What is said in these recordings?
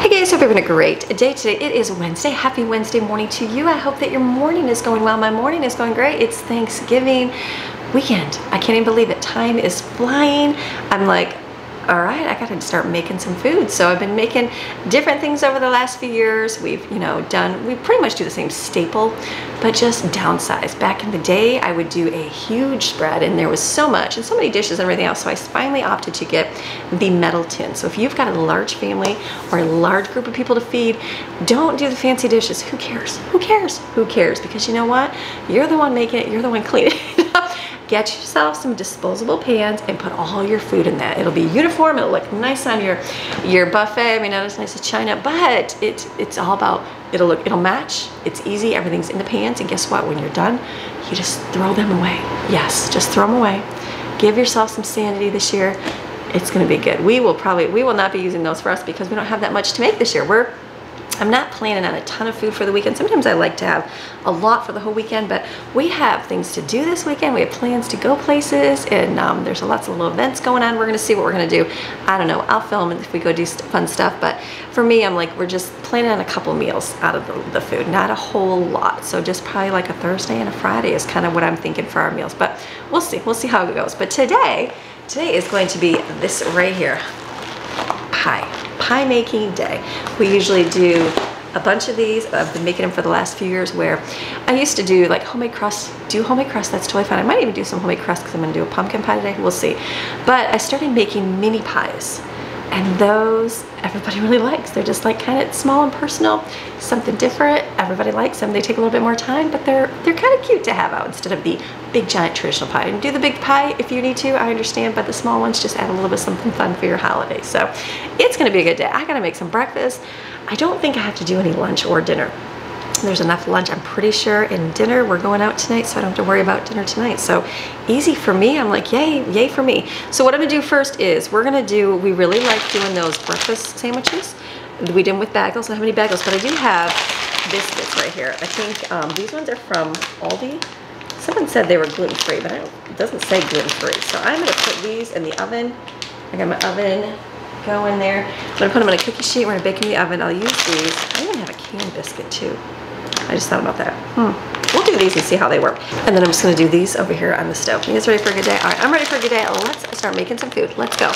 Hey guys, hope you're having a great day today. It is Wednesday. Happy Wednesday morning to you. I hope that your morning is going well. My morning is going great. It's Thanksgiving weekend. I can't even believe it. Time is flying. I'm like, all right, I gotta start making some food. So I've been making different things over the last few years. We pretty much do the same staple, but just downsized. Back in the day, I would do a huge spread and there was so much and so many dishes and everything else. So I finally opted to get the metal tin. So if you've got a large family or a large group of people to feed, don't do the fancy dishes. Who cares? Who cares? Who cares? Because you know what? You're the one making it, you're the one cleaning it up. Get yourself some disposable pans and put all your food in that. It'll be uniform, it'll look nice on your buffet. I mean, not as nice as China, but it's all about, it'll match, it's easy, everything's in the pans, and guess what? When you're done, you just throw them away. Yes, just throw them away. Give yourself some sanity this year. It's gonna be good. We will not be using those for us because we don't have that much to make this year. I'm not planning on a ton of food for the weekend. Sometimes I like to have a lot for the whole weekend, but we have things to do this weekend. We have plans to go places, and there's lots of little events going on. We're gonna see what we're gonna do. I don't know, I'll film if we go do fun stuff, but for me, I'm like, we're just planning on a couple meals out of the food, not a whole lot. So just probably like a Thursday and a Friday is kind of what I'm thinking for our meals, but we'll see how it goes. But today is going to be this right here, pie making day. We usually do a bunch of these. I've been making them for the last few years, where I used to do like homemade crust. That's totally fine. I might even do some homemade crust because I'm gonna do a pumpkin pie today. We'll see. But I started making mini pies, and those everybody really likes. They're just like kind of small and personal, something different. Everybody likes them. They take a little bit more time, but they're kind of cute to have out instead of the big giant traditional pie. And do the big pie if you need to, I understand, but the small ones just add a little bit something fun for your holiday. So it's gonna be a good day. I gotta make some breakfast. I don't think I have to do any lunch or dinner. There's enough lunch, I'm pretty sure, and dinner, we're going out tonight, so I don't have to worry about dinner tonight. So easy for me. I'm like, yay for me. So what I'm gonna do first is we really like doing those breakfast sandwiches. We did them with bagels. I don't have any bagels, but I do have biscuits right here. I think these ones are from Aldi. Someone said they were gluten-free, but it doesn't say gluten-free. So I'm gonna put these in the oven. I got my oven going there. I'm gonna put them in a cookie sheet. We're gonna bake them in the oven. I'll use these. I even have a canned biscuit too. I just thought about that. We'll do these and see how they work. And then I'm just gonna do these over here on the stove. You guys ready for a good day? All right, I'm ready for a good day. Let's start making some food. Let's go.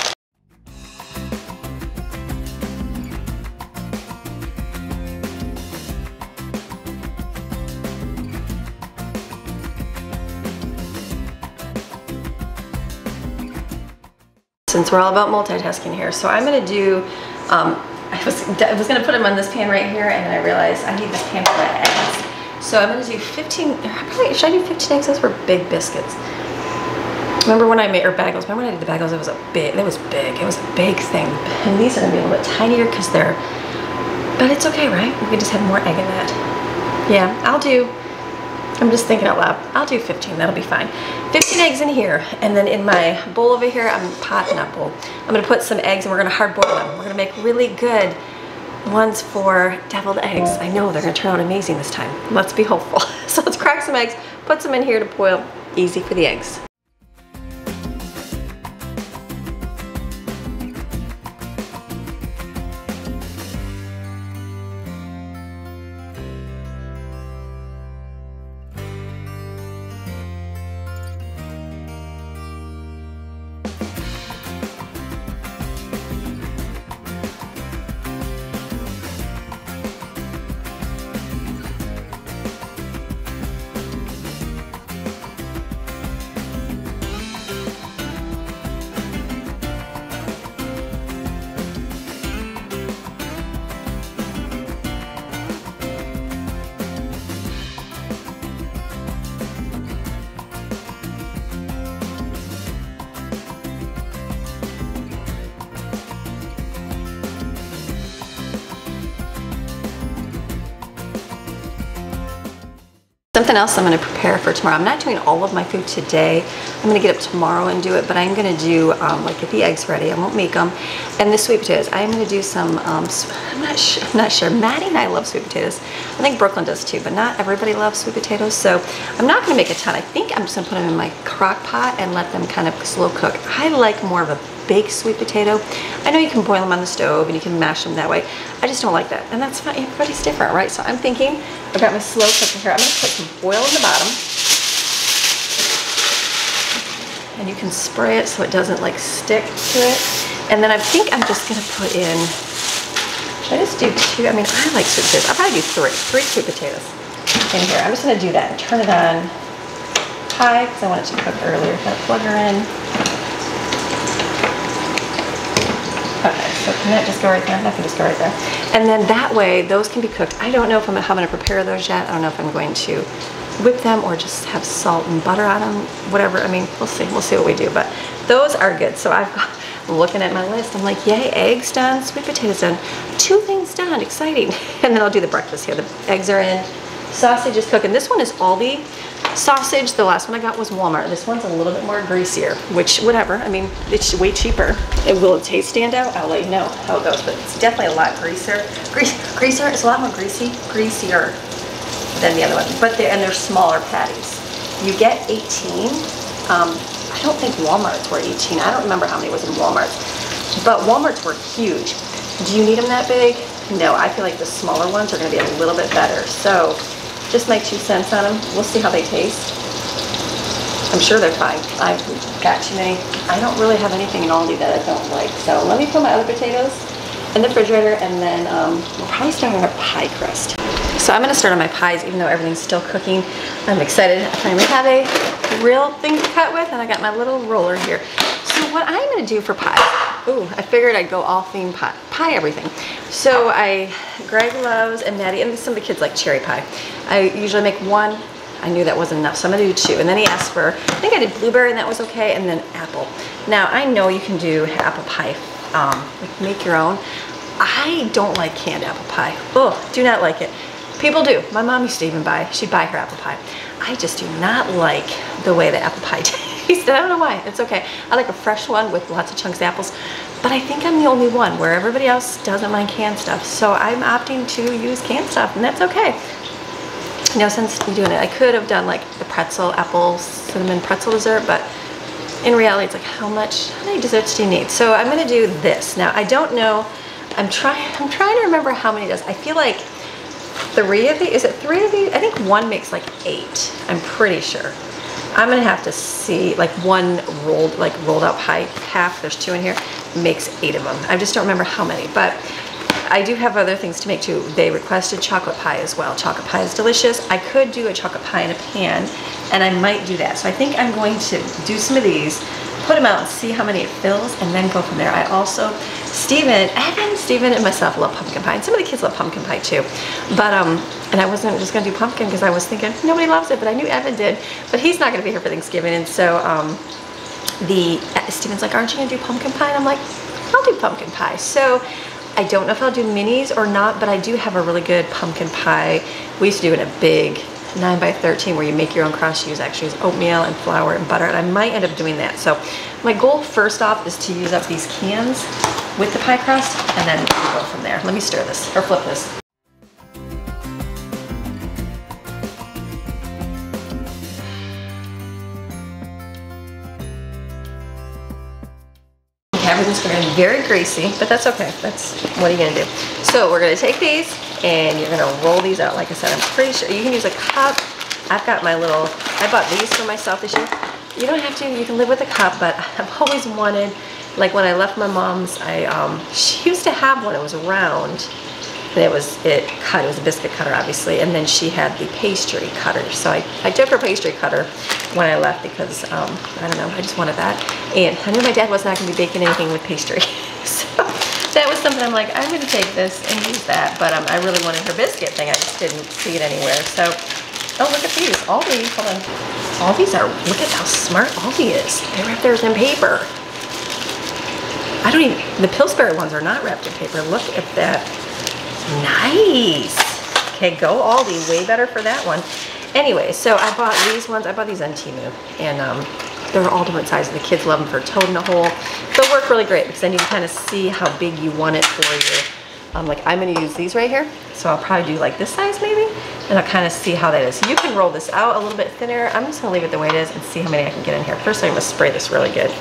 Since we're all about multitasking here, so I'm gonna do, I was gonna put them on this pan right here, and then I realized I need this pan for my eggs. So I'm gonna do 15, should I do 15 eggs? Those were big biscuits. Remember when I made, or bagels, remember when I did the bagels, it was big, it was a big thing. And these are gonna be a little bit tinier because but it's okay, right? We can just have more egg in that. Yeah, I'm just thinking out loud. I'll do 15, that'll be fine. 15 eggs in here, and then in my bowl over here, I'm gonna put some eggs and we're gonna hard boil them. We're gonna make really good ones for deviled eggs. I know they're gonna turn out amazing this time. Let's be hopeful. So let's crack some eggs, put some in here to boil. Easy for the eggs. Something else I'm going to prepare for tomorrow. I'm not doing all of my food today. I'm going to get up tomorrow and do it, but I'm going to do, like get the eggs ready. I won't make them. And the sweet potatoes. I'm going to do some, I'm not sure. Maddie and I love sweet potatoes. I think Brooklyn does too, but not everybody loves sweet potatoes. So I'm not going to make a ton. I think I'm just going to put them in my crock pot and let them kind of slow cook. I like more of a baked sweet potato. I know you can boil them on the stove and you can mash them that way. I just don't like that. And that's fine, everybody's different, right? So I'm thinking, I've got my slow cooker here. I'm gonna put some oil in the bottom. And you can spray it so it doesn't like stick to it. And then I think I'm just gonna put in, should I just do 2? I mean, I like sweet potatoes. I'll probably do 3 sweet potatoes in here. I'm just gonna do that and turn it on high because I want it to cook earlier. Gotta plug her in. Okay, so can that just go right there? That can just go right there. And then that way, those can be cooked. I don't know if how I'm gonna prepare those yet. I don't know if I'm going to whip them or just have salt and butter on them, whatever. I mean, we'll see what we do, but those are good. So I've got, looking at my list, I'm like, yay, eggs done, sweet potatoes done, 2 things done, exciting. And then I'll do the breakfast here. The eggs are in, sausage is cooking. This one is Aldi sausage. The last one I got was Walmart. This one's a little bit more greasier, which, whatever, I mean, it's way cheaper. Will the taste stand out? I'll let you know how it goes, but it's definitely a lot greasier. Greasier, it's a lot more greasier than the other one, but they're smaller patties. You get 18. I don't think Walmart's were 18. I don't remember how many was in Walmart's, but Walmart's were huge. Do you need them that big? No, I feel like the smaller ones are gonna be a little bit better. So just my 2 cents on them. We'll see how they taste. I'm sure they're fine. I've got too many. I don't really have anything in Aldi that I don't like. So let me put my other potatoes in the refrigerator, and then we'll probably start on our pie crust. So I'm gonna start on my pies, even though everything's still cooking. I'm excited. I finally have a real thing to cut with, and I got my little roller here. So what I'm gonna do for pies, I figured I'd go all theme pie everything. So Greg loves, and Maddie, and some of the kids like cherry pie. I usually make 1. I knew that wasn't enough, so I'm gonna do 2. And then he asked for, I think I did blueberry, and that was okay, and then apple. Now, I know you can do apple pie, like make your own. I don't like canned apple pie. Do not like it. People do. My mom used to even she'd buy her apple pie. I just do not like the way the apple pie tastes. I don't know why. It's okay. I like a fresh one with lots of chunks of apples, but I think I'm the only one where everybody else doesn't mind canned stuff. So I'm opting to use canned stuff, and that's okay. No sense in doing it. I could have done like the apple cinnamon pretzel dessert, but in reality, it's like how many desserts do you need? So I'm gonna do this. Now, I don't know. I'm trying to remember how many it does. I feel like 3 of these, is it 3 of these? I think 1 makes like 8, I'm pretty sure. I'm gonna have to see, like 1 rolled out pie, half, there's 2 in here, makes 8 of them. I just don't remember how many, but I do have other things to make too. They requested chocolate pie as well. Chocolate pie is delicious. I could do a chocolate pie in a pan, and I might do that. So I think I'm going to do some of these, put them out and see how many it fills, and then go from there. I also, Steven and myself love pumpkin pie, and some of the kids love pumpkin pie too. But, and I wasn't just gonna do pumpkin because I was thinking nobody loves it, but I knew Evan did, but he's not gonna be here for Thanksgiving. And so Steven's like, aren't you gonna do pumpkin pie? And I'm like, I'll do pumpkin pie. So I don't know if I'll do minis or not, but I do have a really good pumpkin pie. We used to do it in a big 9x13 where you make your own crust. You actually use oatmeal and flour and butter, and I might end up doing that. So my goal first off is to use up these cans with the pie crust, and then we'll go from there. Let me stir this, or flip this. Everything's gonna be very greasy, but that's okay. What are you gonna do? So we're gonna take these and you're gonna roll these out. Like I said, I'm pretty sure you can use a cup. I've got I bought these for myself this year. You don't have to, you can live with a cup, but I've always wanted, like when I left my mom's, she used to have one, it was round. And it was a biscuit cutter, obviously, and then she had the pastry cutter. So I took her pastry cutter when I left because, I don't know, I just wanted that. And I knew my dad was not gonna be baking anything with pastry. So that was something I'm like, I'm gonna take this and use that, but I really wanted her biscuit thing. I just didn't see it anywhere. So, oh, look at these, Aldi, hold on. Aldi's look at how smart Aldi is. They wrap theirs in paper. The Pillsbury ones are not wrapped in paper. Look at that. Nice. Okay, go Aldi, way better for that one. Anyway, so I bought these ones. I bought these on Temu, and they're all different sizes. The kids love them for toting a hole. They'll work really great because then you can kind of see how big you want it for your, like I'm gonna use these right here. So I'll probably do like this size maybe, and I'll kind of see how that is. You can roll this out a little bit thinner. I'm just gonna leave it the way it is and see how many I can get in here. First, I'm gonna spray this really good.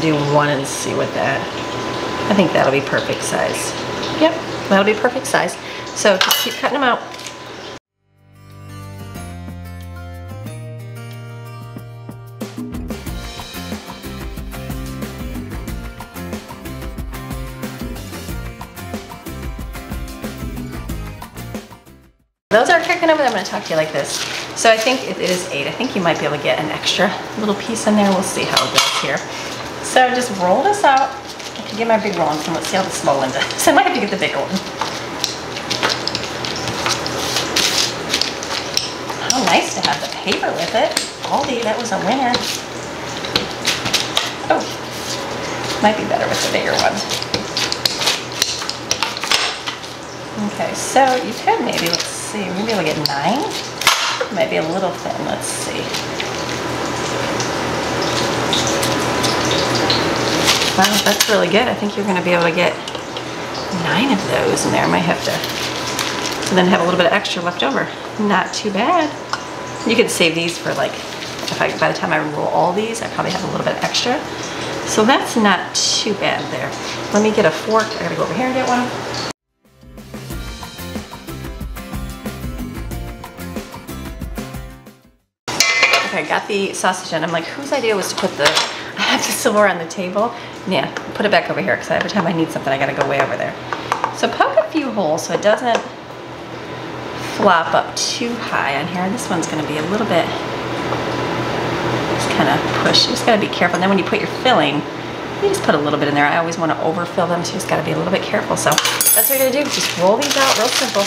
do one and see what that, I think that'll be perfect size. Yep, that'll be perfect size. So just keep cutting them out. Those are cooking over there. I'm going to talk to you like this. So I think it is 8. I think you might be able to get an extra little piece in there. We'll see how it goes here. So just roll this out. I can get my big roll and let's see how the small one does. So I might have to get the bigger one. How nice to have the paper with it. Aldi, that was a winner. Oh, might be better with the bigger one. Okay, so you could maybe, let's see, maybe we'll get 9. Might be a little thin, let's see. Wow, that's really good. I think you're gonna be able to get 9 of those in there. I might have to, so then have a little bit of extra left over. Not too bad. You could save these for like, by the time I roll all these, I probably have a little bit extra. So that's not too bad there. Let me get a fork. I gotta go over here and get one. Okay, I got the sausage in. I'm like, whose idea was to put the, I have the silverware on the table? Yeah, put it back over here because every time I need something, I gotta go way over there. So poke a few holes so it doesn't flop up too high on here. This one's gonna be a little bit, just kind of push. You just gotta be careful. And then when you put your filling, you just put a little bit in there. I always wanna overfill them, so you just gotta be a little bit careful. So that's what you're gonna do. Just roll these out, real simple.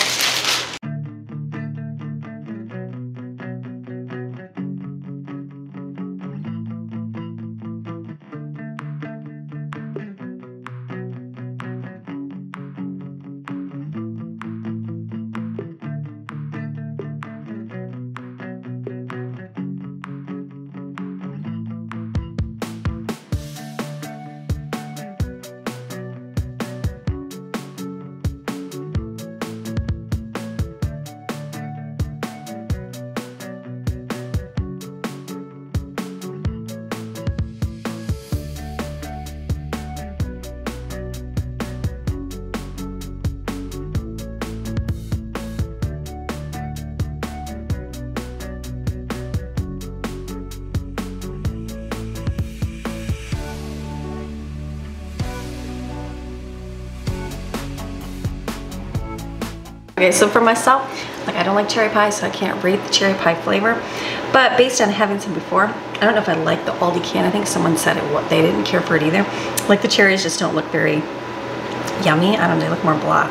Okay, so for myself, like I don't like cherry pie, so I can't rate the cherry pie flavor. But based on having some before, I don't know if I like the Aldi can. I think someone said it, they didn't care for it either. Like the cherries just don't look very yummy. I don't know, they look more blah.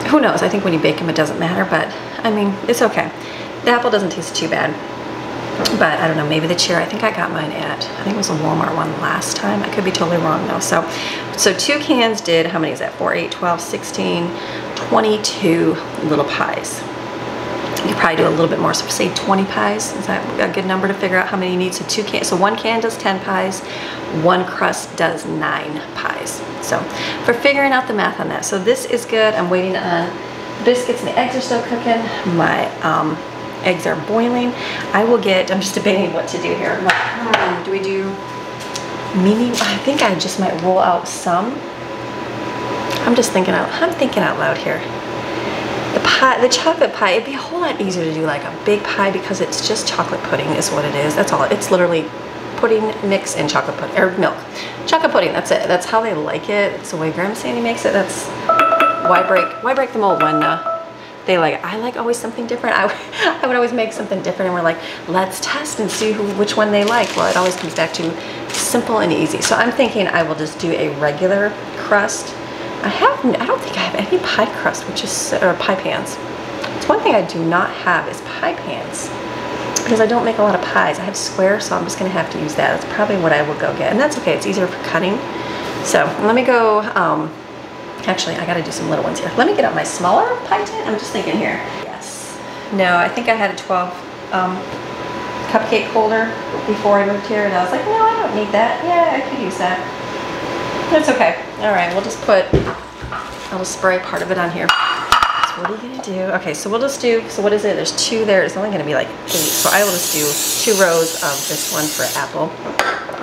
Who knows? I think when you bake them, it doesn't matter, but I mean, it's okay. The apple doesn't taste too bad. But I don't know, maybe the cherry, I think I got mine at, I think it was a Walmart one last time. I could be totally wrong though. So 2 cans did, how many is that? 4, 8, 12, 16, 22 little pies. You could probably do a little bit more, so say 20 pies. Is that a good number to figure out how many you need? So 2 cans, so 1 can does 10 pies, 1 crust does 9 pies. So for figuring out the math on that. So this is good. I'm waiting on the biscuits and the eggs are still cooking. My eggs are boiling. I will get, I'm just debating what to do here. Like, do we do mini? I think I just might roll out some. I'm thinking out loud here. The pie, the chocolate pie, it'd be a whole lot easier to do like a big pie because it's just chocolate pudding is what it is. That's all. It's literally pudding mix and chocolate pudding, or milk. Chocolate pudding, that's it. That's how they like it. It's the way Grandma Sandy makes it. That's why break the mold when they like, I like always something different. I would always make something different and we're like, let's test and see which one they like. Well, it always comes back to simple and easy. So I'm thinking I will just do a regular crust. I don't think I have any pie crust, or pie pans. It's one thing I do not have is pie pans because I don't make a lot of pies. I have square, so I'm just gonna have to use that. That's probably what I will go get, and that's okay. It's easier for cutting. So let me go, actually, I gotta do some little ones here. Let me get out my smaller pie tin. I'm just thinking here. Yes. No, I think I had a 12 cupcake holder before I moved here, and I was like, no, I don't need that. Yeah, I could use that. That's okay. All right, we'll just I'll just spray part of it on here. So what are you gonna do? Okay, so we'll just do, so what is it? There's 2 there. It's only gonna be like 8. So I will just do 2 rows of this one for apple.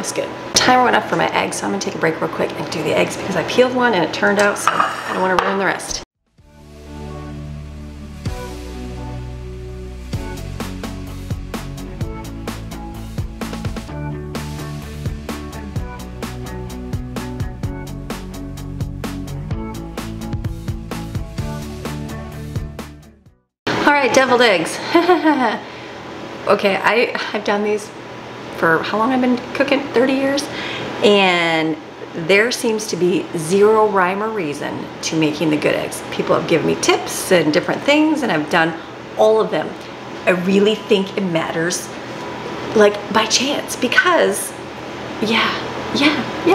That's good. Timer went up for my eggs, so I'm gonna take a break real quick and do the eggs because I peeled one and it turned out, so I don't want to ruin the rest. All right, deviled eggs. Okay, I've done these for how long I've been cooking? 30 years. And there seems to be zero rhyme or reason to making the good eggs. People have given me tips and different things, and I've done all of them. I really think it matters, like, by chance, because yeah,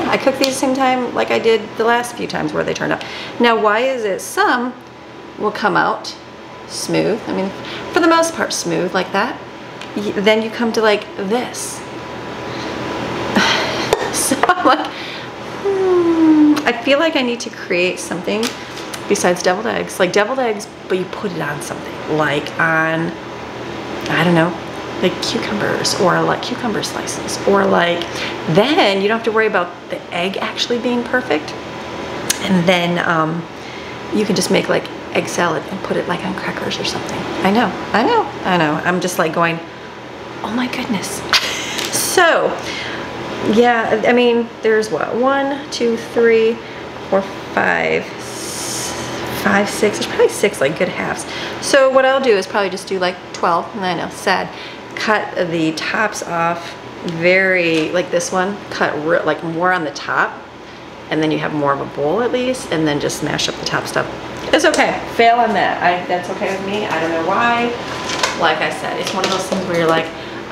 I cook these the same time like I did the last few times where they turned out. Now, why is it some will come out smooth? I mean, for the most part, smooth like that. Then you come to like this. So I'm like, I feel like I need to create something besides deviled eggs. Like deviled eggs, but you put it on something. Like on, I don't know, like cucumbers, or like cucumber slices, or like, then you don't have to worry about the egg actually being perfect. And then you can just make like egg salad and put it like on crackers or something. I know. I'm just like going, oh my goodness. So yeah, I mean, there's what, 1, 2, 3, 4, 5, 6, there's probably 6 like good halves. So what I'll do is probably just do like 12, and I know, sad, cut the tops off very, like this one, cut like more on the top, and then you have more of a bowl at least, and then just smash up the top stuff. It's okay, fail on that. That's okay with me. I don't know why. Like I said, it's one of those things where you're like,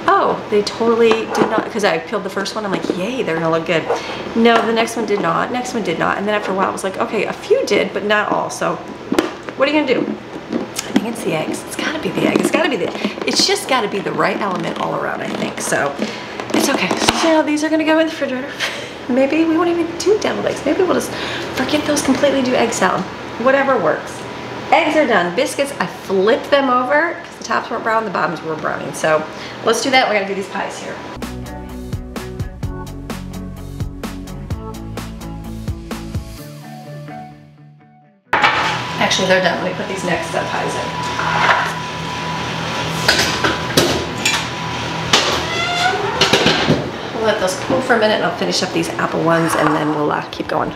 oh, they totally did not, because I peeled the first one, I'm like, yay, they're gonna look good. No, the next one did not, next one did not, and then after a while I was like, okay, a few did, but not all, so what are you gonna do? I think it's the eggs. It's gotta be the egg. It's just gotta be the right element all around, I think, so it's okay. So now these are gonna go in the refrigerator. Maybe we won't even do deviled eggs. Maybe we'll just forget those completely, do egg salad. Whatever works. Eggs are done. Biscuits, I flipped them over because the tops weren't brown, the bottoms were browning. So let's do that. We're gonna do these pies here. Actually, they're done. Let me put these next pies in. We'll let those cool for a minute and I'll finish up these apple ones, and then we'll keep going.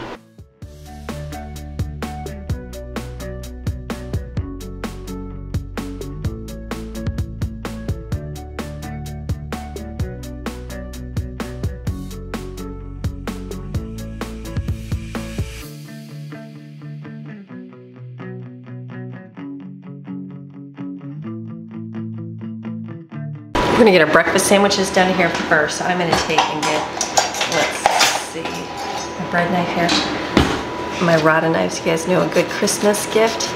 We're gonna get our breakfast sandwiches done here first. So I'm gonna take and get, let's see, my bread knife here. My Rada knives, you guys know, a good Christmas gift.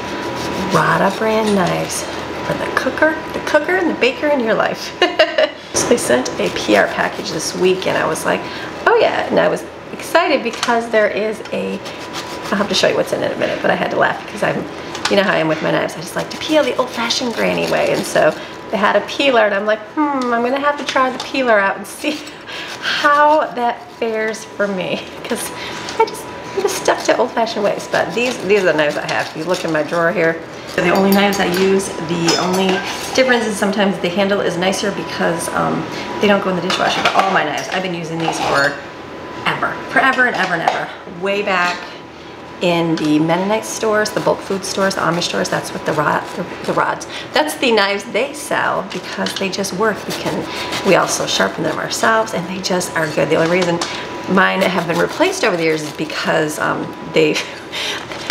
Rada brand knives for the cooker and the baker in your life. So they sent a PR package this week and I was like, oh yeah, and I was excited because there is I'll have to show you what's in it in a minute, but I had to laugh because you know how I am with my knives. I just like to peel the old-fashioned granny way, and so they had a peeler, and I'm like, I'm gonna have to try the peeler out and see how that fares for me, because I'm just stuck to old-fashioned ways. But these are the knives I have. If you look in my drawer here, they're the only knives I use. The only difference is sometimes the handle is nicer because they don't go in the dishwasher. But all my knives, I've been using these forever and ever. Way back in the Mennonite stores, the bulk food stores, the Amish stores, that's what the rods. That's the knives they sell because they just work. We also sharpen them ourselves, and they just are good. The only reason mine have been replaced over the years is because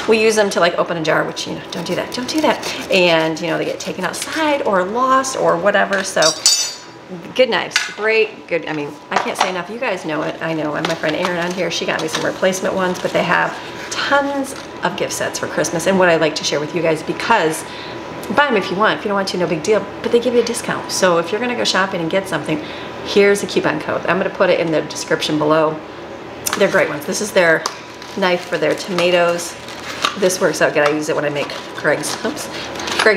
we use them to like open a jar, which, you know, don't do that. And, you know, they get taken outside or lost or whatever. So good knives, great, good. I mean, I can't say enough. You guys know it. I know. And my friend Erin on here, she got me some replacement ones, but they have tons of gift sets for Christmas. And what I like to share with you guys, because buy them if you want. If you don't want to, no big deal. But they give you a discount. So if you're going to go shopping and get something, here's a coupon code. I'm going to put it in the description below. They're great ones. This is their knife for their tomatoes. This works out good. I use it when I make Greg's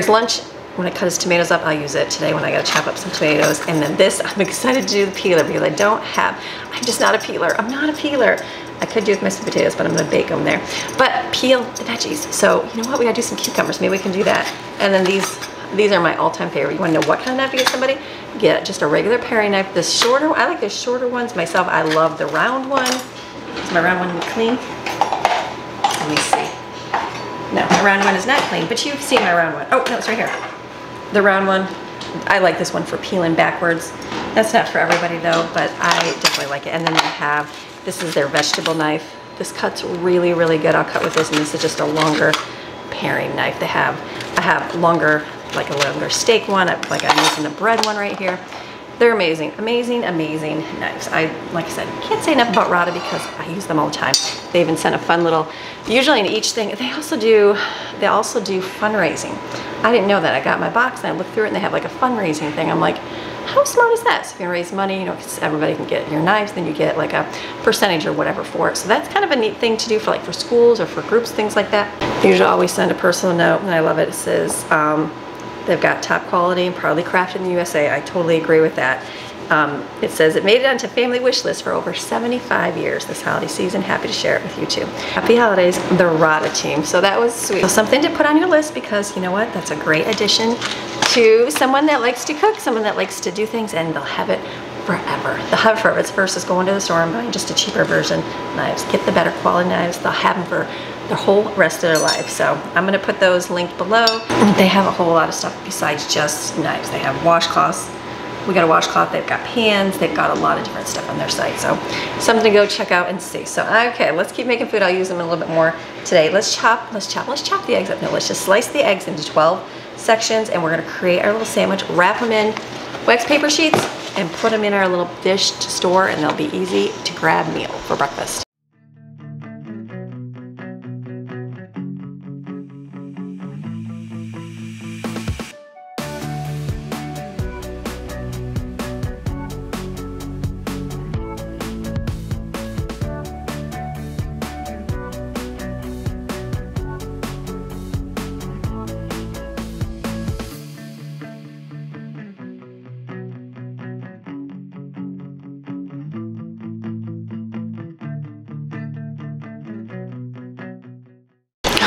lunch when I cut his tomatoes up, I'll use it today when I gotta chop up some tomatoes. And then this, I'm excited to do the peeler because I'm just not a peeler. I'm not a peeler. I could do with my sweet potatoes, but I'm gonna bake them there. But peel the veggies. So you know what, we gotta do some cucumbers. Maybe we can do that. And then these are my all-time favorite. You wanna know what kind of knife to get somebody? Get just a regular paring knife. The shorter, I like the shorter ones. Myself, I love the round one. Is my round one clean? Let me see. No, my round one is not clean, but you've seen my round one. Oh, no, it's right here. The round one, I like this one for peeling backwards. That's not for everybody though, but I definitely like it. And then they have, this is their vegetable knife. This cuts really, really good. I'll cut with this, and this is just a longer paring knife. I have longer, like a longer steak one, like I'm using the bread one right here. They're amazing, amazing, amazing knives. Like I said, can't say enough about Rada because I use them all the time. They even sent a fun little, usually in each thing, they also do fundraising. I didn't know that. I got my box and I looked through it and they have like a fundraising thing. I'm like, how smart is that? So if you raise money, you know, because everybody can get your knives, then you get like a percentage or whatever for it. So that's kind of a neat thing to do for schools or for groups, things like that. They usually always send a personal note, and I love it. It says, they've got top quality and proudly crafted in the USA. I totally agree with that. It says it made it onto family wish list for over 75 years this holiday season. Happy to share it with you too. Happy holidays, the Rada team. So that was sweet. So something to put on your list, because you know what? That's a great addition to someone that likes to cook, someone that likes to do things, and they'll have it forever. They'll have it forever. It's versus going to the store and buying just a cheaper version knives. Get the better quality knives. They'll have them for the whole rest of their life. So I'm gonna put those linked below. They have a whole lot of stuff besides just knives. They have washcloths. We got a washcloth. They've got pans. They've got a lot of different stuff on their site. So something to go check out and see. So okay, let's keep making food. I'll use them a little bit more today. Let's chop the eggs up. No, let's just slice the eggs into 12 sections, and we're gonna create our little sandwich. Wrap them in wax paper sheets and put them in our little dish to store, and they'll be easy to grab meal for breakfast.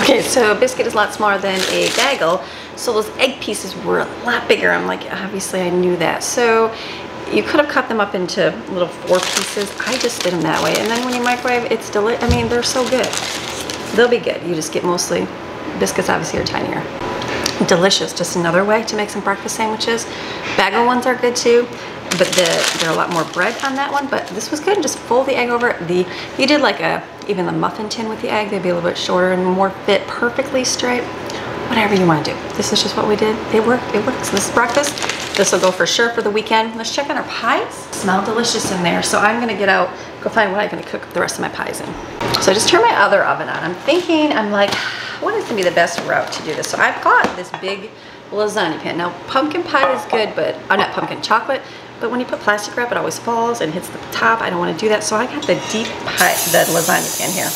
Okay, so a biscuit is a lot smaller than a bagel, so those egg pieces were a lot bigger. I'm like, obviously I knew that. So you could have cut them up into little 4 pieces. I just did them that way. And then when you microwave, it's delicious. I mean, they're so good. They'll be good. You just get mostly, biscuits obviously are tinier. Delicious, just another way to make some breakfast sandwiches. Bagel ones are good too, but there are a lot more bread on that one, but this was good. Just fold the egg over. You did like even the muffin tin with the egg, they'd be a little bit shorter and more fit perfectly straight. Whatever you want to do. This is just what we did. It worked. It works. This is breakfast. This will go for sure for the weekend. Let's check on our pies. Smell delicious in there. So I'm gonna go find what I'm gonna cook the rest of my pies in. So I just turned my other oven on. I'm like, what is gonna be the best route to do this? So I've got this big lasagna pan. Now pumpkin pie is good, but not pumpkin, chocolate. But when you put plastic wrap, it always falls and hits the top. I don't want to do that. So I got the the lasagna pan here.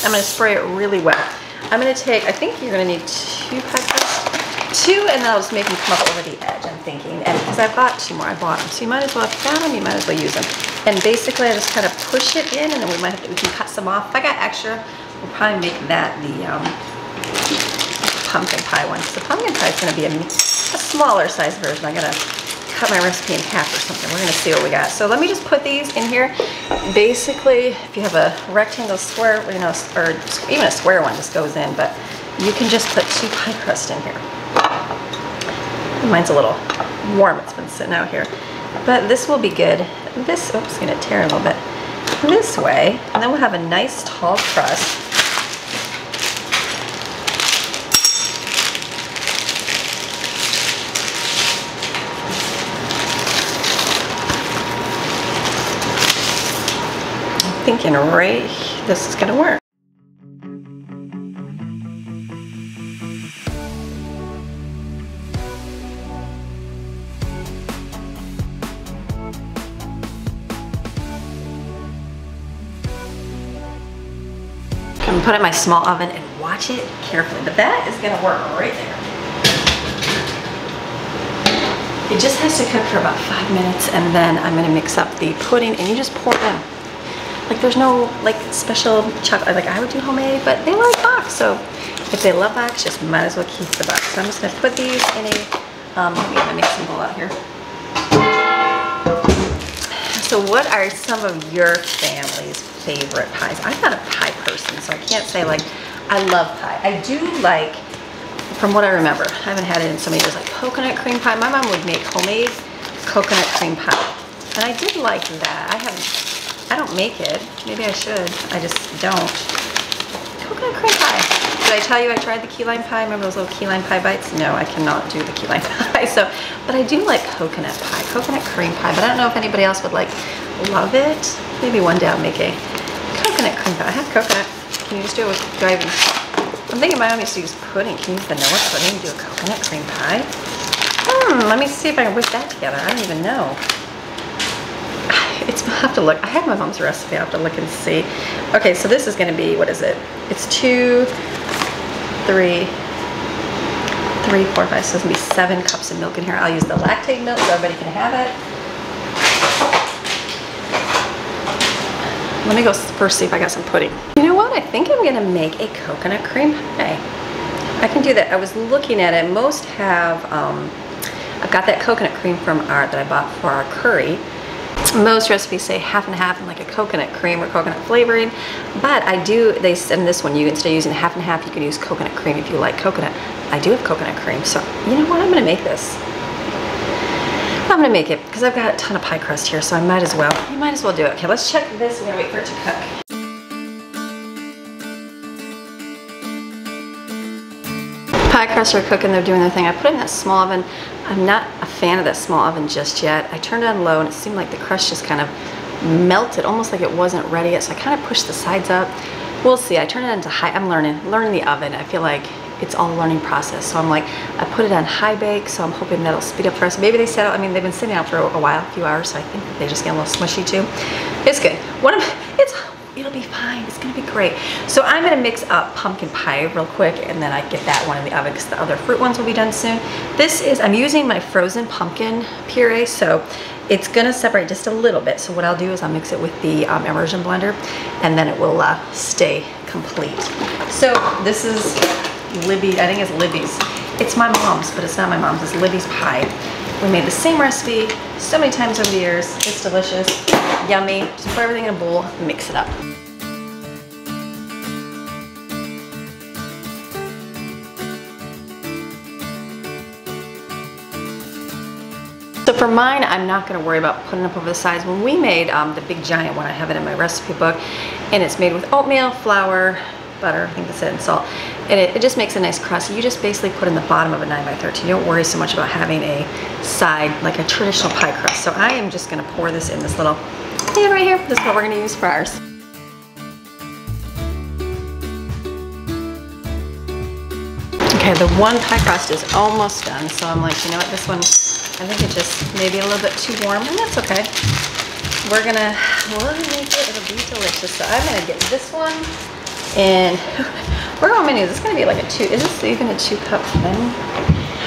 I'm going to spray it really well. I'm going to take, I think you're going to need 2 pie crusts. 2, and then I'll just make them come up over the edge, I'm thinking. And because I've got 2 more, I bought them. So you might as well, if you found them, you might as well use them. And basically I just kind of push it in, and then we can cut some off. If I got extra, we'll probably make that the pumpkin pie one. So the pumpkin pie is going to be a smaller size version. I got to cut my recipe in half or something. We're gonna see what we got. So let me just put these in here. Basically, if you have a rectangle, square, you know, or even a square one, just goes in, but you can just put 2 pie crusts in here. Mine's a little warm, it's been sitting out here. But this will be good. This, oops, gonna tear a little bit. This way, and then we'll have a nice tall crust. Thinking right, this is gonna work. I'm gonna put it in my small oven and watch it carefully, but that is gonna work right there. It just has to cook for about 5 minutes, and then I'm gonna mix up the pudding, and you just pour it in. Like there's no like special chocolate, like I would do homemade, but they like box, so if they love box, just might as well keep the box. So I'm just gonna put these in a, let me get my mixing bowl out here. So what are some of your family's favorite pies? I'm not a pie person, so I can't say like, I love pie. I do like, from what I remember, I haven't had it in so many years, like coconut cream pie. My mom would make homemade coconut cream pie, and I did like that. I don't make it. Maybe I should. I just don't. Coconut cream pie. Did I tell you I tried the key lime pie? Remember those little key lime pie bites? No, I cannot do the key lime pie. So, but I do like coconut pie, coconut cream pie. But I don't know if anybody else would like love it. Maybe one day I'll make a coconut cream pie. I have coconut. Can you just do it with driving? I'm thinking my mom used to use pudding. Can you use vanilla pudding and do a coconut cream pie? Let me see if I can whip that together. I don't even know. I have to look. I have my mom's recipe. I have to look and see. Okay, so this is going to be, what is it? It's 2, 3, 4, 5. So it's going to be 7 cups of milk in here. I'll use the lactate milk so everybody can have it. Let me go first see if I got some pudding. You know what? I think I'm going to make a coconut cream pie. I can do that. I was looking at it. Most have, I've got that coconut cream from that I bought for our curry. Most recipes say half and half and like a coconut cream or coconut flavoring, but they said in this one, you instead of using half and half, you can use coconut cream if you like coconut. I do have coconut cream, so you know what, I'm gonna make this. I'm gonna make it because I've got a ton of pie crust here, so I might as well. You might as well do it. Okay, let's check this. We're gonna wait for it to cook. Pie crusts are cooking, they're doing their thing. I put it in that small oven. I'm not a fan of that small oven just yet. I turned it on low and it seemed like the crust just kind of melted, almost like it wasn't ready yet, so I kind of pushed the sides up. We'll see. I turned it into high. I'm learning the oven. I feel like it's all a learning process, so I'm like, I put it on high bake, so I'm hoping that'll speed up for us. Maybe they set out, I mean, they've been sitting out for a while, a few hours, so I think they just get a little smushy too. It's good. It'll be fine. It's gonna be great. So I'm gonna mix up pumpkin pie real quick, and then I get that one in the oven because the other fruit ones will be done soon. I'm using my frozen pumpkin puree, so it's gonna separate just a little bit. So what I'll do is I'll mix it with the immersion blender, and then it will stay complete. So this is Libby, I think it's Libby's. It's my mom's, but it's not my mom's. It's Libby's pie. We made the same recipe so many times over the years. It's delicious, yummy. Just put everything in a bowl, mix it up. So for mine, I'm not gonna worry about putting it up over the sides. When we made the big giant one, I have it in my recipe book, and it's made with oatmeal, flour, butter, I think that's it, and salt. And it just makes a nice crust. You just basically put in the bottom of a 9x13. You don't worry so much about having a side, like a traditional pie crust. So I am just gonna pour this in this little pan right here. This is what we're gonna use for ours. Okay, the one pie crust is almost done. So I'm like, you know what, this one, I think it's just maybe a little bit too warm, and that's okay. We'll make it, it'll be delicious. So I'm gonna get this one, and we're going to do, this is gonna be like is this even a 2-cup thing?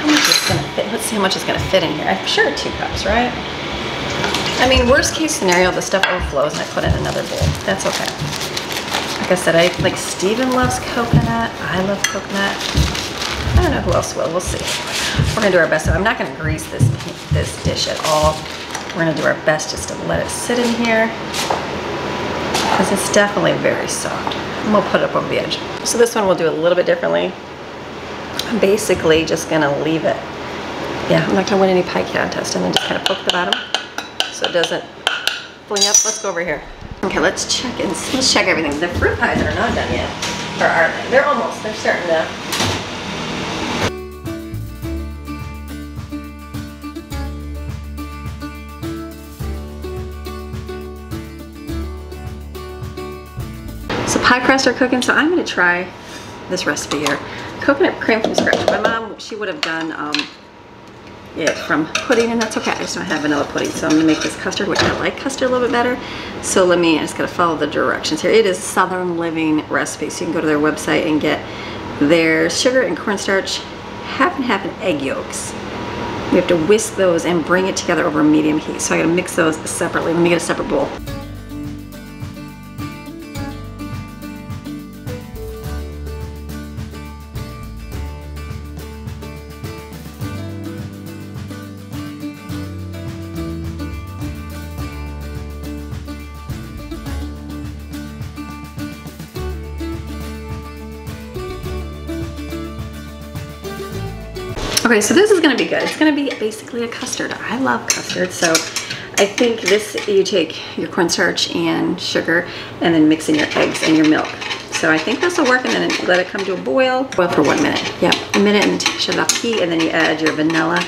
How much is gonna fit? Let's see how much is gonna fit in here. I'm sure 2 cups, right? I mean, worst case scenario, the stuff overflows and I put it in another bowl. That's okay. Like I said, Steven loves coconut. I love coconut. I don't know who else will. We'll see. We're gonna do our best. So I'm not gonna grease this dish at all. We're gonna do our best just to let it sit in here, because it's definitely very soft. And we'll put it up over the edge. So this one we'll do a little bit differently. I'm basically just gonna leave it. Yeah, I'm not gonna win any pie contest, and then just kind of poke the bottom so it doesn't fling up. Let's go over here. Okay, let's check everything. The fruit pies are not done yet, or are they? They're almost. They're starting to. So pie crusts are cooking, so I'm gonna try this recipe here. Coconut cream from scratch. My mom, she would have done it from pudding, and that's okay. I just don't have vanilla pudding, so I'm gonna make this custard, which I like custard a little bit better. So I just gotta follow the directions here. It is Southern Living recipe, so you can go to their website and get their sugar and cornstarch, half and half, and egg yolks. We have to whisk those and bring it together over medium heat. So I gotta mix those separately. Let me get a separate bowl. Okay, so this is gonna be good. It's gonna be basically a custard. I love custard, so I think this, you take your cornstarch and sugar and then mix in your eggs and your milk. So I think this will work, and then let it come to a boil. Boil for 1 minute. Yeah, a minute, and shut it off heat, and then you add your vanilla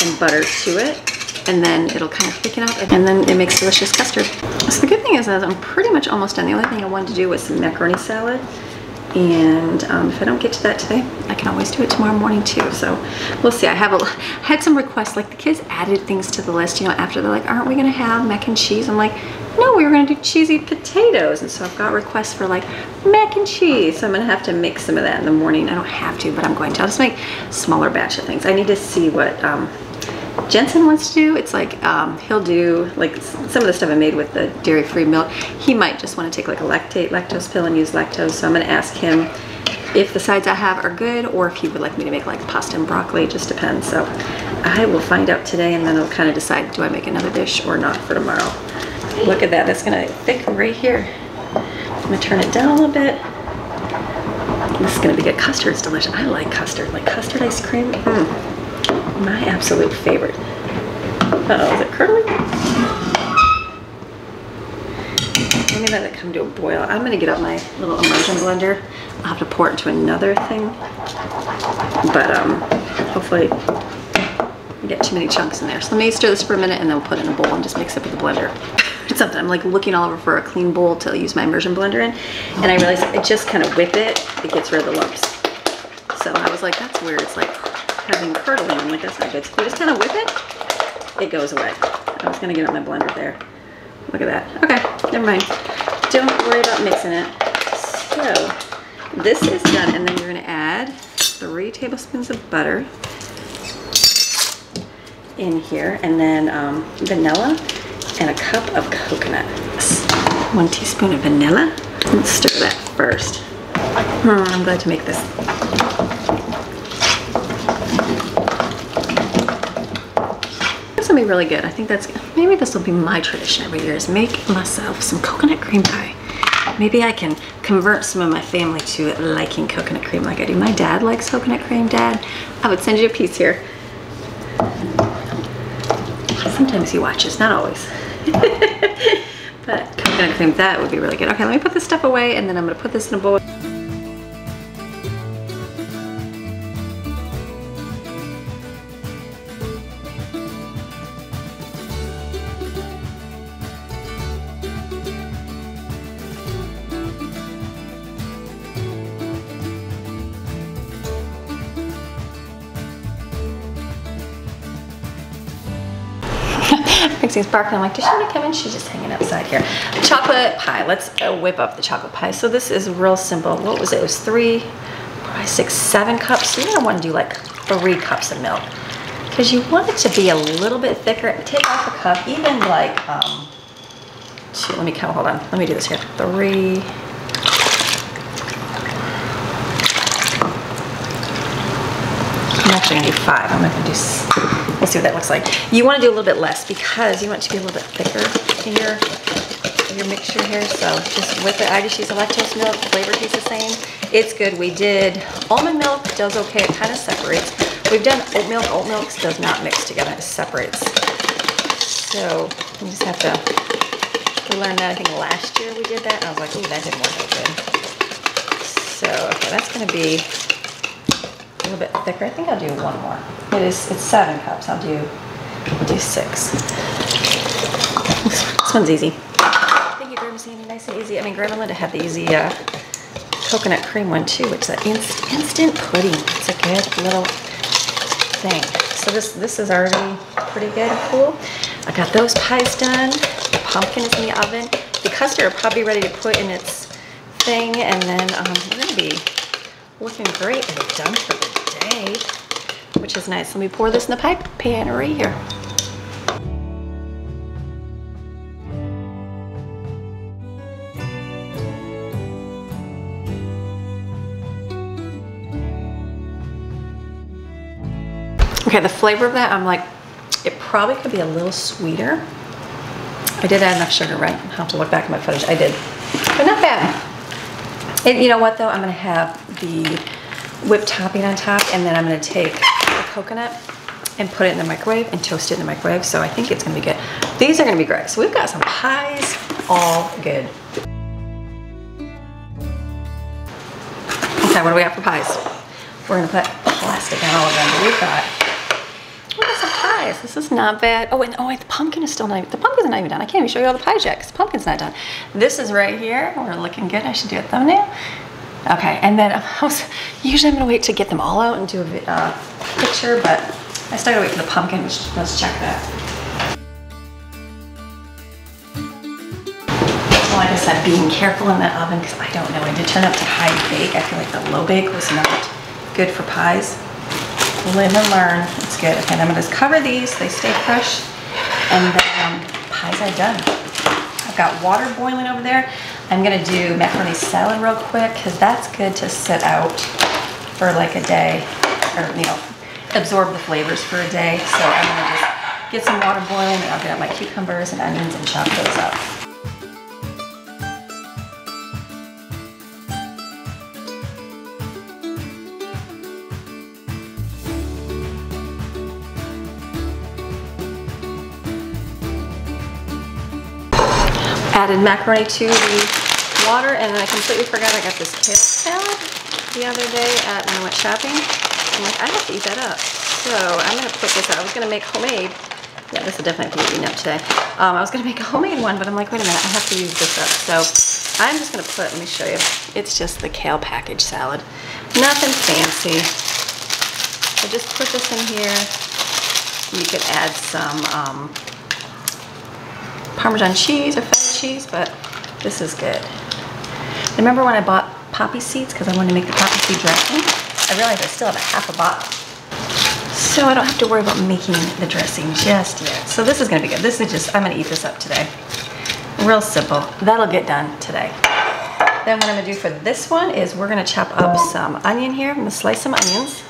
and butter to it, and then it'll kind of thicken up, and then it makes delicious custard. So the good thing is that I'm pretty much almost done. The only thing I wanted to do was some macaroni salad. And if I don't get to that today, I can always do it tomorrow morning too. So we'll see. I had some requests, like the kids added things to the list, you know, after they're like, aren't we gonna have mac and cheese? I'm like, no, we were gonna do cheesy potatoes. And so I've got requests for like mac and cheese. So I'm gonna have to make some of that in the morning. I don't have to, but I'm going to. I'll just make a smaller batch of things. I need to see what Jensen wants to do. It's like he'll do like some of the stuff I made with the dairy-free milk. He might just want to take like a lactose pill and use lactose. So I'm going to ask him if the sides I have are good, or if he would like me to make like pasta and broccoli. It just depends. So I will find out today, and then I'll kind of decide, do I make another dish or not for tomorrow. Look at that. That's going to thicken right here. I'm going to turn it down a little bit. This is going to be good. Custard's delicious. I like custard. Like custard ice cream. My absolute favorite. Uh-oh, is it curdling? Let me let it come to a boil. I'm gonna get out my little immersion blender. I'll have to pour it into another thing. But hopefully I get too many chunks in there. So let me stir this for a minute, and then we'll put it in a bowl and just mix it with the blender. It's something I'm like looking all over for a clean bowl to use my immersion blender in. And I realized I just kind of whip it, it gets rid of the lumps. So I was like, that's weird. It's like having curdling. I'm like, that's not good. So you just kind of whip it, it goes away. I was gonna get out my blender there. Look at that. Okay, never mind. Don't worry about mixing it. So this is done, and then you're gonna add 3 tablespoons of butter in here, and then vanilla and a cup of coconut. 1 teaspoon of vanilla. Let's stir that first. I'm glad to make this. Be really good. I think that's, maybe this will be my tradition every year, is make myself some coconut cream pie. Maybe I can convert some of my family to liking coconut cream like I do. My dad likes coconut cream. Dad, I would send you a piece here. Sometimes he watches, not always. But coconut cream, that would be really good. Okay, let me put this stuff away, and then I'm gonna put this in a bowl. Maxie's barking. I'm like, does she want to come in? She's just hanging outside here. Chocolate pie. Let's whip up the chocolate pie. So this is real simple. What was it? It was 3, 5, 6, 7 cups. So you're going to want to do like 3 cups of milk, because you want it to be a little bit thicker. Take off a cup, even like 2. Let me count. Hold on. Let me do this here. 3. I'm actually gonna do 5. I'm not gonna do, we'll see what that looks like. You wanna do a little bit less, because you want it to be a little bit thicker in your mixture here. So just with it, I just use a lactose milk. The flavor tastes the same. It's good. We did almond milk, does okay. It kind of separates. We've done oat milk. Oat milk does not mix together. It separates. So you just have to, we learned that I think last year we did that, and I was like, ooh, that didn't work out good. So, okay, that's gonna be a little bit thicker. I think I'll do 1 more. It's 7 cups. I'll do 6. This one's easy. Thank you, Grandma Sandy. Nice and easy. I mean, Grandma Linda had the easy coconut cream one too, which is an instant pudding. It's a good little thing. So this is already pretty good and cool. I got those pies done. The pumpkin is in the oven. The custard are probably ready to put in its thing, and then we're gonna be looking great and done for the day. which is nice. Let me pour this in the pie pan right here. Okay, the flavor of that, I'm like, it probably could be a little sweeter. I did add enough sugar, right? I'll have to look back at my footage. I did, but not bad. And you know what though? I'm gonna have the whipped topping on top, and then I'm gonna take the coconut and put it in the microwave and toast it in the microwave. So I think it's gonna be good. These are gonna be great. So we've got some pies, all good. Okay, what do we got for pies? We're gonna put plastic on all of them. We've got some pies. This is not bad. Oh, and the pumpkin is still not, the pumpkin's not even done. I can't even show you all the pies yet because the pumpkin's not done. This is right here. We're looking good. I should do a thumbnail. Okay, and then usually I'm gonna wait to get them all out and do a picture, but I still gotta wait for the pumpkin. Let's check that. Like I said, being careful in that oven because I don't know. I did turn up to high bake. I feel like the low bake was not good for pies. Live and learn. It's good. Okay, and I'm gonna just cover these. They stay fresh, and then pies are done. I've got water boiling over there. I'm gonna do macaroni salad real quick because that's good to sit out for like a day, or you know, absorb the flavors for a day. So I'm gonna just get some water boiling, and I'll get out my cucumbers and onions and chop those up. Added macaroni to the water, and then I completely forgot I got this kale salad the other day when I went shopping. I'm like, I have to eat that up. So I'm gonna put this out. I was gonna make homemade. Yeah, this will definitely have to be eaten up today. I was gonna make a homemade one, but I'm like, wait a minute, I have to use this up. So I'm just gonna put, let me show you. It's just the kale package salad. Nothing fancy. So just put this in here. You could add some Parmesan cheese or feta cheese, but this is good. Remember when I bought poppy seeds because I wanted to make the poppy seed dressing? I realized I still have a half a bottle. So I don't have to worry about making the dressing just yet. So this is gonna be good. This is just, I'm gonna eat this up today. Real simple. That'll get done today. Then what I'm gonna do for this one is we're gonna chop up some onion here. I'm gonna slice some onions.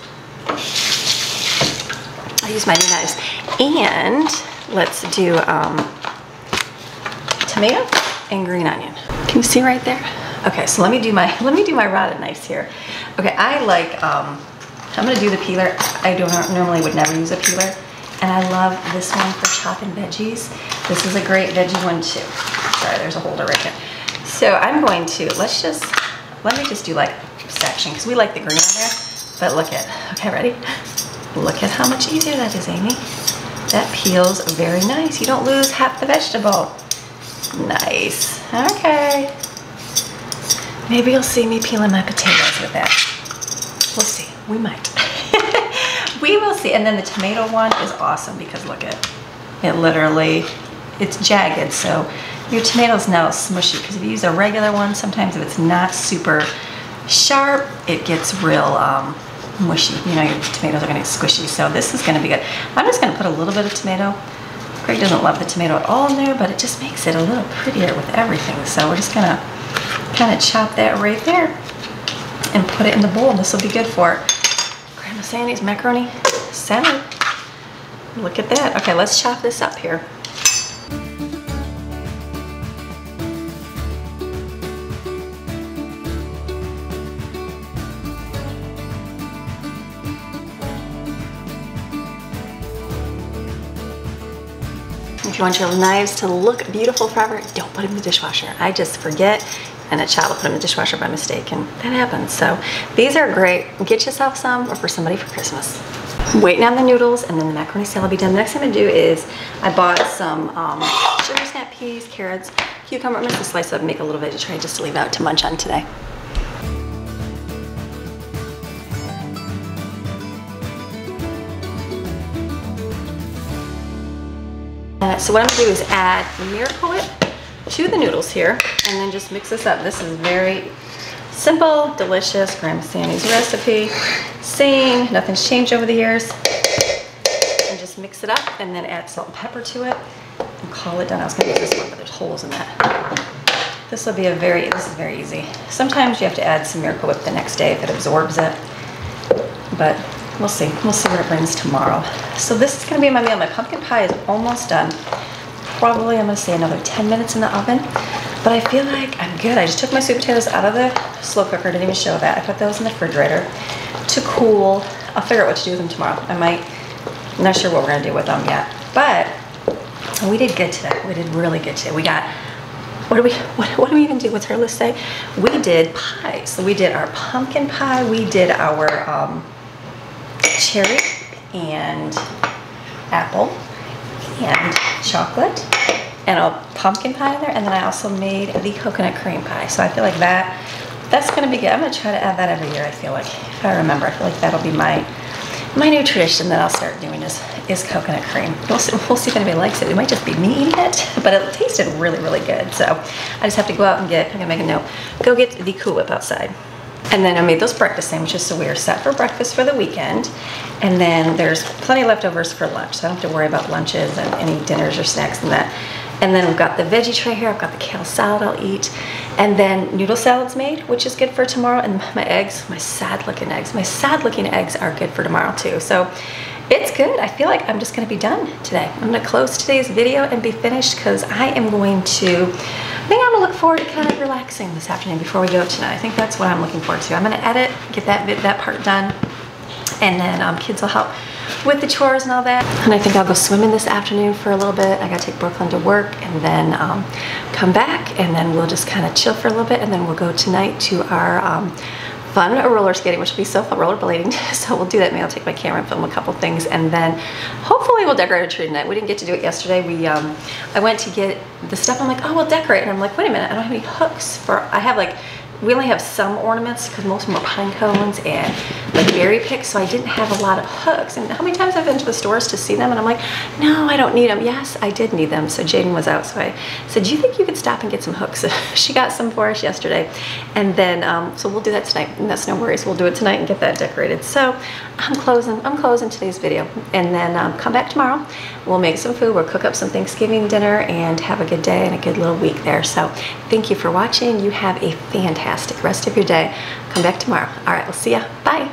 I use my new knives. And let's do tomato and green onion. Can you see right there? Okay, so let me do my rotted knives here. Okay, I like I'm gonna do the peeler. I normally would never use a peeler, and I love this one for chopping veggies. This is a great veggie one too. Sorry, there's a holder right here. So I'm going to let me just do like section because we like the green on there. But look at, okay, ready? Look at how much easier that is, Amy. That peels very nice. You don't lose half the vegetable. Nice. Okay. Maybe you'll see me peeling my potatoes with that. We'll see. We might. We will see. And then the tomato one is awesome because look at it. Literally, it's jagged, so your tomato's not all smushy. Because if you use a regular one, sometimes if it's not super sharp, it gets real mushy. You know, your tomatoes are gonna get squishy. So this is gonna be good. I'm just gonna put a little bit of tomato. Greg doesn't love the tomato at all in there, but it just makes it a little prettier with everything. So we're just gonna kind of chop that right there and put it in the bowl. This will be good for Grandma Sandy's macaroni salad. Look at that. Okay, let's chop this up here. If you want your knives to look beautiful forever, don't put them in the dishwasher. I just forget, and a child will put them in the dishwasher by mistake, and that happens. So these are great. Get yourself some, or for somebody for Christmas. I'm waiting on the noodles, and then the macaroni salad will be done. The next thing I'm gonna do is I bought some sugar snap peas, carrots, cucumber. I'm gonna slice up and make a little veggie tray just to leave out to munch on today. So what I'm gonna do is add Miracle Whip to the noodles here, and then just mix this up. This is very simple, delicious, Grandma Sandy's recipe. same, nothing's changed over the years. And just mix it up and then add salt and pepper to it and call it done. I was gonna use this one, but there's holes in that. This is very easy. Sometimes you have to add some Miracle Whip the next day if it absorbs it, but we'll see what it brings tomorrow. So this is gonna be my meal. My pumpkin pie is almost done. Probably, I'm gonna say another 10 minutes in the oven, but I feel like I'm good. I just took my sweet potatoes out of the slow cooker, didn't even show that. I put those in the refrigerator to cool. I'll figure out what to do with them tomorrow. I'm not sure what we're gonna do with them yet, but we did good today. We did really good today. We got, what do we even do? What's her list say? We did pie. So we did our pumpkin pie, we did our cherry and apple and chocolate and a pumpkin pie in there, and then I also made the coconut cream pie. So I feel like that's gonna be good. I'm gonna try to add that every year, I feel like. If I remember, I feel like that'll be my new tradition that I'll start doing is coconut cream. We'll see if anybody likes it. It might just be me eating it, but it tasted really, really good. So I just have to go out and I'm gonna make a note, go get the Cool Whip outside. And then I made those breakfast sandwiches, so we are set for breakfast for the weekend. And then there's plenty of leftovers for lunch, so I don't have to worry about lunches and any dinners or snacks and that. And then we've got the veggie tray here. I've got the kale salad I'll eat. And then noodle salad's made, which is good for tomorrow. And my eggs, my sad looking eggs are good for tomorrow too. So it's good. I feel like I'm just gonna be done today. I'm gonna close today's video and be finished because I am going to, I think I'm gonna look forward to kind of relaxing this afternoon before we go tonight. I think that's what I'm looking forward to. I'm gonna edit, get that part done. And then kids will help with the chores and all that. And I think I'll go swimming this afternoon for a little bit. I gotta take Brooklyn to work and then come back, and then we'll just kind of chill for a little bit, and then we'll go tonight to our fun roller skating, which will be so fun, rollerblading. So we'll do that. Maybe I'll take my camera and film a couple things, and then hopefully we'll decorate a tree tonight. We didn't get to do it yesterday. I went to get the stuff. I'm like, oh, we'll decorate. And I'm like, wait a minute, I don't have any hooks for, we only have some ornaments because most of them are pine cones and like berry picks, so I didn't have a lot of hooks. And how many times I've been to the stores to see them, and I'm like, no, I don't need them. Yes, I did need them. So Jaden was out, so I said, do you think you could stop and get some hooks? She got some for us yesterday. And then, so we'll do that tonight, and that's no worries. We'll do it tonight and get that decorated. So I'm closing today's video, and then come back tomorrow. We'll make some food. We'll cook up some Thanksgiving dinner and have a good day and a good little week there. So thank you for watching. You have a fantastic rest of your day. Come back tomorrow. All right, we'll see ya. Bye.